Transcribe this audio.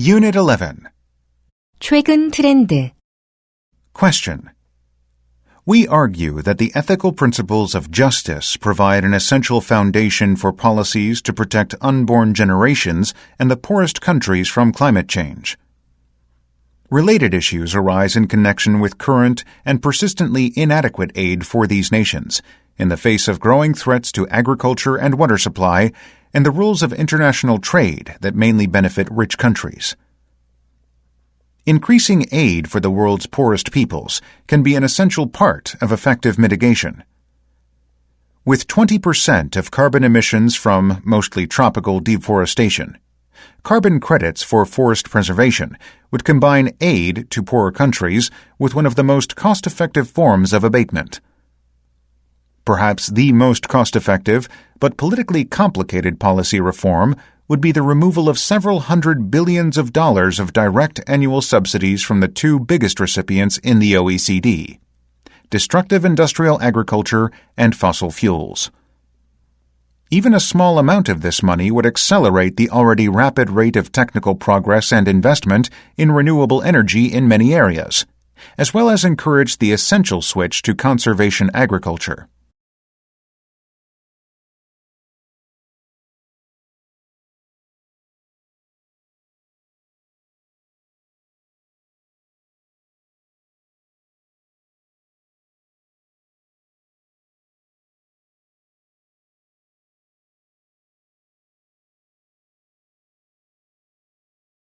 Unit 11. 최근 트렌드. Question. We argue that the ethical principles of justice provide an essential foundation for policies to protect unborn generations and the poorest countries from climate change. Related issues arise in connection with current and persistently inadequate aid for these nations, in the face of growing threats to agriculture and water supply, and the rules of international trade that mainly benefit rich countries. Increasing aid for the world's poorest peoples can be an essential part of effective mitigation. With 20% of carbon emissions from mostly tropical deforestation, carbon credits for forest preservation would combine aid to poorer countries with one of the most cost-effective forms of abatement. Perhaps the most cost-effective but politically complicated policy reform would be the removal of several hundred billions of dollars of direct annual subsidies from the two biggest recipients in the OECD, destructive industrial agriculture and fossil fuels. Even a small amount of this money would accelerate the already rapid rate of technical progress and investment in renewable energy in many areas, as well as encourage the essential switch to conservation agriculture.